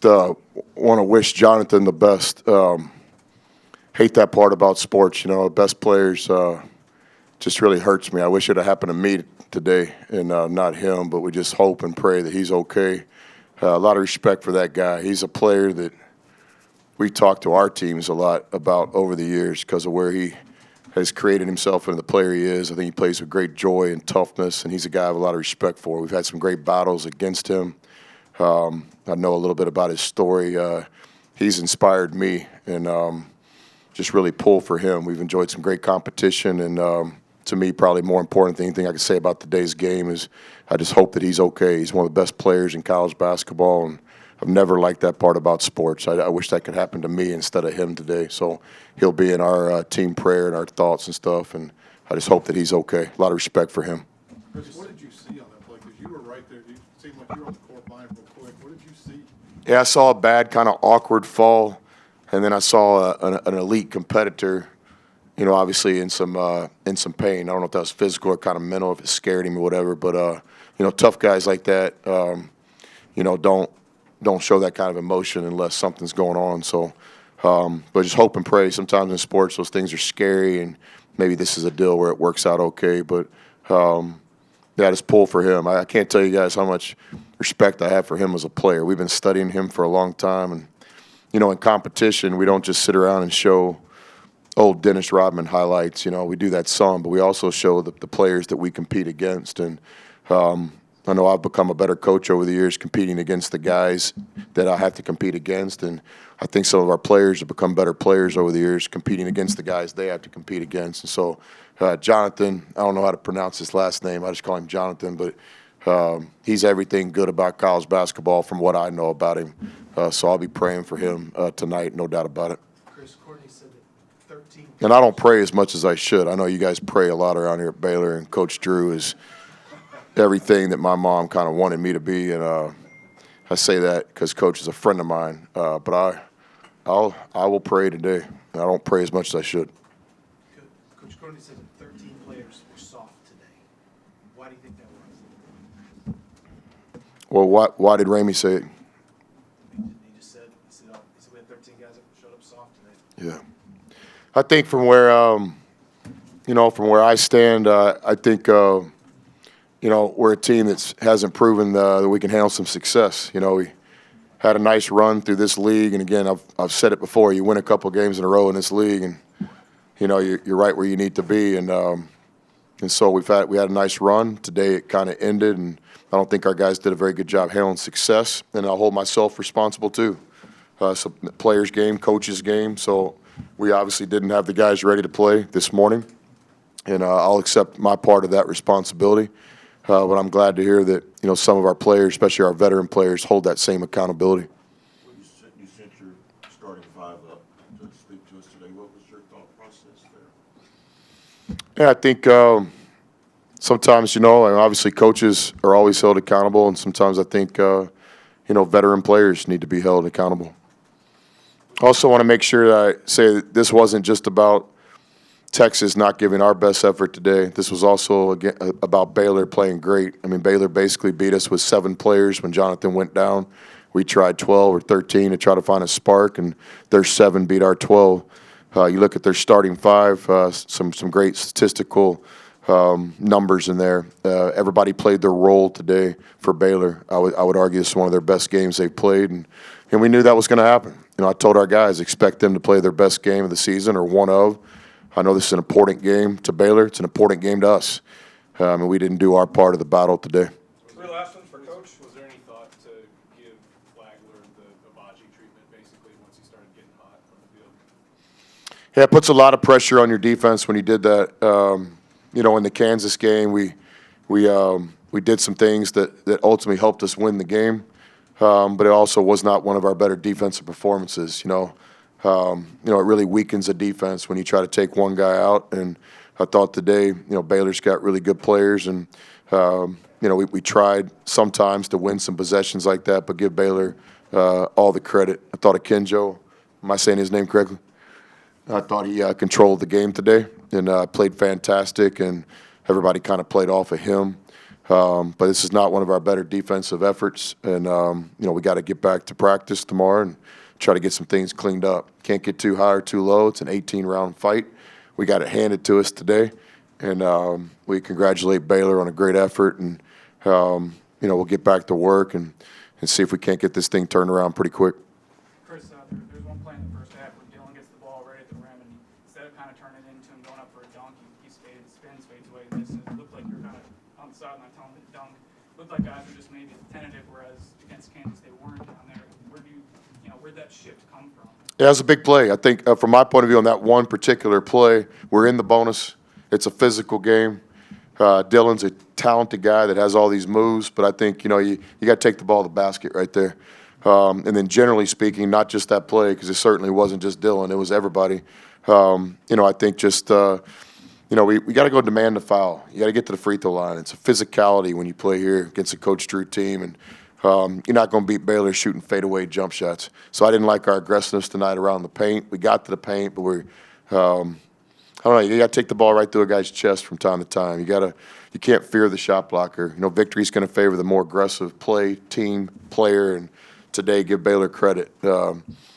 want to wish Jonathan the best. Hate that part about sports, best players just really hurts me. I wish it had happened to me today and not him, but we just hope and pray that he's okay. A lot of respect for that guy. He's a player that we talked to our teams a lot about over the years because of where he has created himself into the player he is. I think he plays with great joy and toughness, and he's a guy I have a lot of respect for. We've had some great battles against him. I know a little bit about his story. He's inspired me and just really pull for him. We've enjoyed some great competition, and to me, probably more important than anything I can say about today's game is I just hope that he's okay. He's one of the best players in college basketball, and I've never liked that part about sports. I wish that could happen to me instead of him today. So he'll be in our team prayer and our thoughts and stuff, and I just hope that he's okay. A lot of respect for him. Chris, what did you see on that play? Because you were right there. You seemed like you were on the court line real quick. What did you see? Yeah, I saw a bad kind of awkward fall, and then I saw an elite competitor, obviously in some pain. I don't know if that was physical or kind of mental, if it scared him or whatever. But tough guys like that, don't show that kind of emotion unless something's going on. So, but just hope and pray. Sometimes in sports, those things are scary, and maybe this is a deal where it works out okay. But just pull for him. I can't tell you guys how much respect I have for him as a player. We've been studying him for a long time, and in competition, we don't just sit around and show old Dennis Rodman highlights. We do that some, but we also show the players that we compete against. And I know I've become a better coach over the years competing against the guys that I have to compete against, and I think some of our players have become better players over the years competing against the guys they have to compete against. And so Jonathan, I don't know how to pronounce his last name. I just call him Jonathan, but he's everything good about college basketball from what I know about him. So I'll be praying for him tonight, no doubt about it. Chris Courtney said that 13. And I don't pray as much as I should. I know you guys pray a lot around here at Baylor, and Coach Drew is everything that my mom kind of wanted me to be. And I say that because Coach is a friend of mine. But I will pray today. I don't pray as much as I should. Coach Courtney said that 13 players were soft today. Why do you think that was? Well, why did Ramey say it? He just said we had 13 guys that showed up soft today. Yeah. I think from where I stand, I think we're a team that hasn't proven that we can handle some success. We had a nice run through this league, and again, I've said it before. You win a couple games in a row in this league, and you're right where you need to be. And so we had a nice run today. It kind of ended, and I don't think our guys did a very good job handling success. And I'll hold myself responsible too. So players' game, coaches' game. So we obviously didn't have the guys ready to play this morning, and I'll accept my part of that responsibility. But I'm glad to hear that some of our players, especially our veteran players, hold that same accountability. Well, you sent your starting five up to speak to us today. What was your thought process there? Yeah, I think sometimes, obviously coaches are always held accountable, and sometimes I think veteran players need to be held accountable. I also want to make sure that I say that this wasn't just about Texas not giving our best effort today. This was also about Baylor playing great. I mean, Baylor basically beat us with 7 players when Jonathan went down. We tried 12 or 13 to try to find a spark, and their 7 beat our 12. You look at their starting 5, some great statistical numbers in there. Everybody played their role today for Baylor. I would argue this is one of their best games they've played, and we knew that was going to happen. I told our guys, expect them to play their best game of the season or one of. I know this is an important game to Baylor. It's an important game to us. And we didn't do our part of the battle today. The last one for Coach, was there any thought to give Flagler the Abaji treatment basically once he started getting hot on the field? Yeah, it puts a lot of pressure on your defense when you did that. In the Kansas game, we did some things that ultimately helped us win the game, but it also was not one of our better defensive performances. It really weakens a defense when you try to take one guy out. And I thought today, Baylor's got really good players, and we tried sometimes to win some possessions like that, but give Baylor all the credit. I thought Akinjo, am I saying his name correctly? I thought he controlled the game today and played fantastic, and everybody kind of played off of him. But this is not one of our better defensive efforts, and we got to get back to practice tomorrow and try to get some things cleaned up. Can't get too high or too low. It's an 18-round fight. We got it handed to us today, and we congratulate Baylor on a great effort, and we'll get back to work and see if we can't get this thing turned around pretty quick. Chris, there's one play in the first half where Dillon gets the ball right at the rim, and instead of kind of turning it into him going up for a dunk, he spins, fades away, misses. It looked like you're kind of on the sideline telling him to dunk. Looked like guys were just maybe tentative, whereas against Kansas they weren't down there. Where'd that shift come from? Yeah, it was a big play. I think from my point of view on that one particular play, we're in the bonus. It's a physical game. Dillon's a talented guy that has all these moves, but I think, you got to take the ball to the basket right there. And then generally speaking, not just that play, because it certainly wasn't just Dillon, it was everybody. I think just, we got to go demand the foul. You got to get to the free throw line. It's a physicality when you play here against a Coach Drew team, and you're not going to beat Baylor shooting fadeaway jump shots. So I didn't like our aggressiveness tonight around the paint. We got to the paint, but I don't know. You got to take the ball right through a guy's chest from time to time. You can't fear the shot blocker. Victory's going to favor the more aggressive team player, and today give Baylor credit. I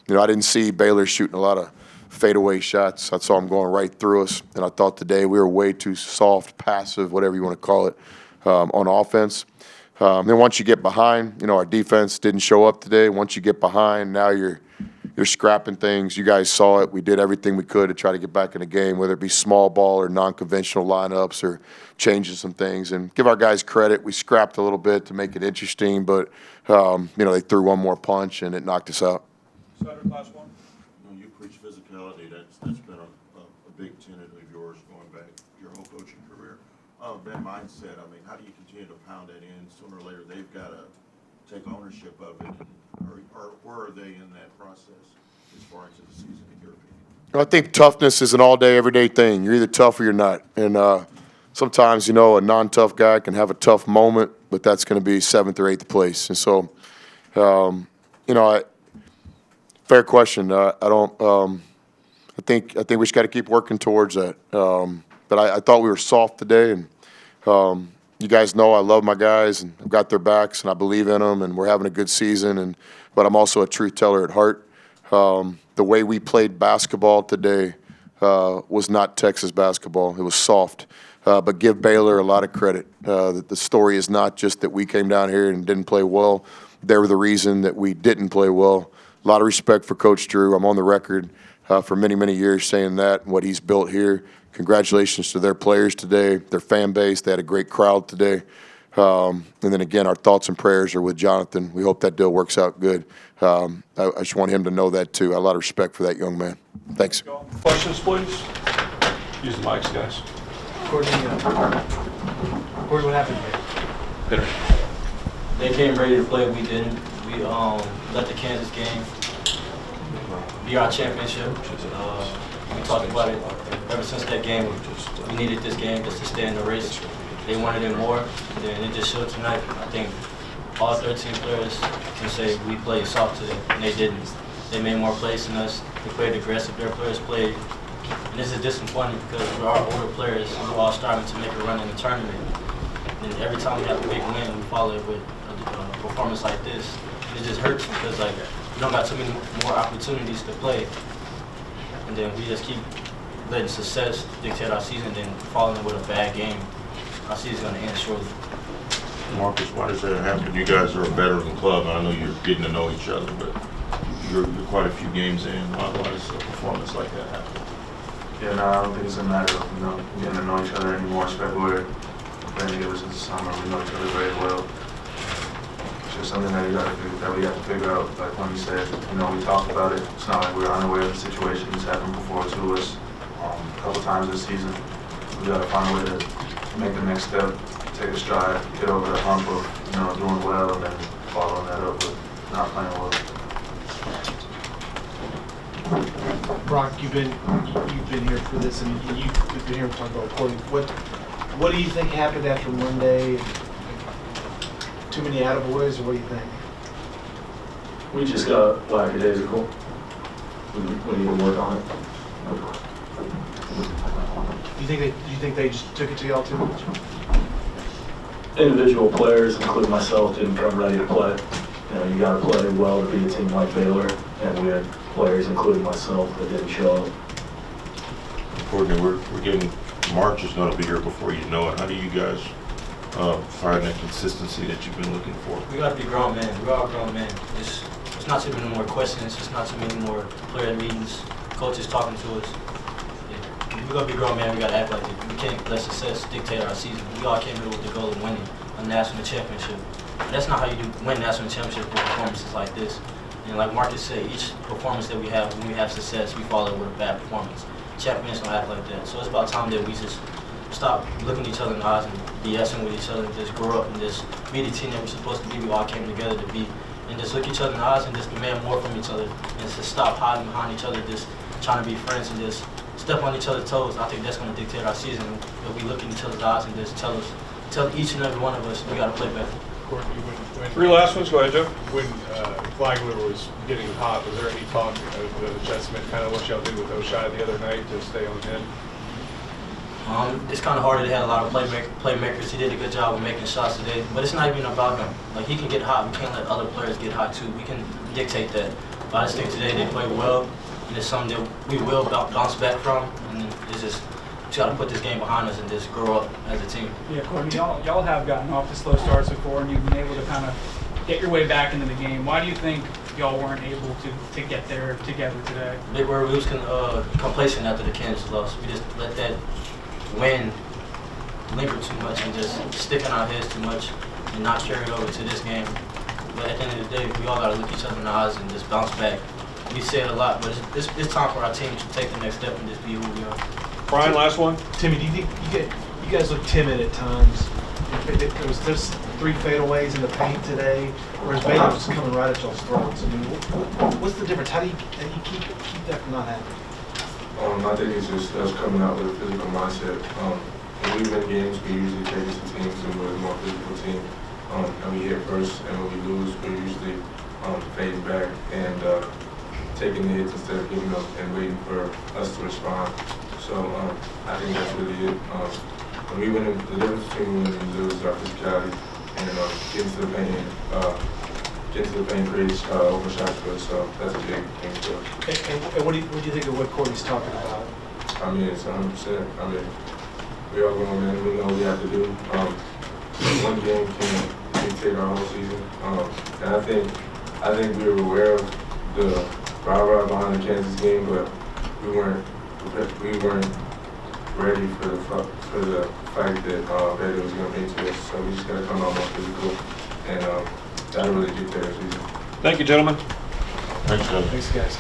didn't see Baylor shooting a lot of fadeaway shots. I saw them going right through us, and I thought today we were way too soft, passive, whatever you want to call it, on offense. Then once you get behind, our defense didn't show up today. Once you get behind, now you're scrapping things. You guys saw it. We did everything we could to try to get back in the game, whether it be small ball or non-conventional lineups or changing some things. And give our guys credit. We scrapped a little bit to make it interesting, but, they threw one more punch and it knocked us out. Sutter, last one. You preach physicality. That's been a big tenet of yours going back your whole coaching career. That mindset, how do you continue to pound that in? Sooner or later, they've got to take ownership of it. Or where are they in that process as far into the season, in your opinion? I think toughness is an all-day, everyday thing. You're either tough or you're not. And sometimes, a non-tough guy can have a tough moment, but that's going to be 7th or 8th place. And so, fair question. I think we just got to keep working towards that. But I thought we were soft today, and you guys know I love my guys, and I've got their backs, and I believe in them, and we're having a good season. But I'm also a truth teller at heart. The way we played basketball today was not Texas basketball. It was soft. But give Baylor a lot of credit. The story is not just that we came down here and didn't play well. They were the reason that we didn't play well. A lot of respect for Coach Drew. I'm on the record for many, many years saying that and what he's built here. Congratulations to their players today, their fan base. They had a great crowd today. And then, again, our thoughts and prayers are with Jonathan. We hope that deal works out good. I just want him to know that, too. I have a lot of respect for that young man. Thanks. Questions, please? Use the mics, guys. Courtney, what happened there? They came ready to play. We didn't. We let the Kansas game be our championship. We talked about it ever since that game. We needed this game just to stay in the race. They wanted it more, and it just showed tonight. I think all 13 players can say we played soft today, and they didn't. They made more plays than us. They played aggressive. Their players played. And this is disappointing because we're our older players. We're all striving to make a run in the tournament. And every time we have a big win, we follow it with a performance like this. It just hurts because we don't got too many more opportunities to play. And then we just keep letting success dictate our season, then falling with a bad game. Our season's going to end shortly. Marcus, why does that happen? You guys are a veteran club. I know you're getting to know each other, but you're quite a few games in. Why does a performance like that happen? Yeah, no, I don't think it's a matter of getting to know each other anymore, especially we're playing together since the summer. We know each other very well. It's just something that we have to figure out. Like when you said, we talked about it. It's not like we're unaware of the situation. It's happened before to us a couple times this season. We got to find a way to make the next step, take a stride, get over the hump of doing well, and then following that up with not playing well. Brock, you've been here for this, and you've been here talking about recording. What do you think happened after Monday? Too many attaboys, or what do you think? We just got lackadaisical. We need to work on it. Do you think they just took it to y'all too much? individual players, including myself, didn't come ready to play. You know, you got to play well to beat a team like Baylor, and we had players, including myself, that didn't show up. Courtney, we're getting, March is gonna be here before you know it. How do you guys find that consistency that you've been looking for? We gotta be grown men. We're all grown men. It's not too many more questions. It's not too many more player meetings, coaches talking to us. Yeah. We gotta be grown men. We gotta act like it. We can't let success dictate our season. We all came here with the goal of winning a national championship. But that's not how you win national championship with performances like this. And like Marcus said, each performance that we have, when we have success, we follow it with a bad performance. Champions don't act like that. So it's about time that we just stop looking each other in the eyes and BSing with each other and just grow up and just be the team that we're supposed to be. We all came together to be, and just look each other in the eyes and just demand more from each other and just stop hiding behind each other, just trying to be friends and just step on each other's toes. I think that's going to dictate our season. If we look in each other's eyes and just tell each and every one of us we got to play better. Courtney, Three last ones, go ahead, Joe. when Flagler was getting hot, was there any talk of adjustment, kind of what y'all did with O'Shea the other night to stay on him? It's kind of harder. They had a lot of playmakers. He did a good job of making shots today, but it's not even about him. Like, he can get hot. We can't let other players get hot too. We can dictate that. But I just think today they played well, and it's something that we will bounce back from. And it's just we got to put this game behind us and just grow up as a team. Yeah, Courtney, y'all have gotten off to slow starts before, and you've been able to kind of get your way back into the game. Why do you think y'all weren't able to get there together today? We were complacent after the Kansas loss. We just let that win linger too much and just stick in our heads too much and not carry it over to this game. But at the end of the day, we all got to look each other in the eyes and just bounce back. We say it a lot, but it's time for our team to take the next step and just be who we are. Brian, last one. Timmy, do you think you guys look timid at times? There was just 3 fadeaways in the paint today, whereas Baylor was coming right at y'all's throats. I mean, what's the difference? How do you keep that from not happening? I think it's just us coming out with a physical mindset. When we win games, we usually take it to teams and we're a more physical team. And we hit first, and when we lose, we're usually fading back and taking the hits instead of giving up and waiting for us to respond. So I think that's really it. When we win, the difference between winning and losing is our physicality and getting to the paint creates open shots for us. So that's a big thing for us. And what do you think of what Courtney's talking about? I mean, it's 100%. I mean, we all grown men. We know what we have to do. One game can dictate our whole season. And I think we were aware of the rah-rah behind the Kansas game, but we weren't ready for the fact that Baylor was going to bring to us. So we just got to come out more physical, and that really dictates our season. Thank you, gentlemen. Thanks, guys. Thanks, guys.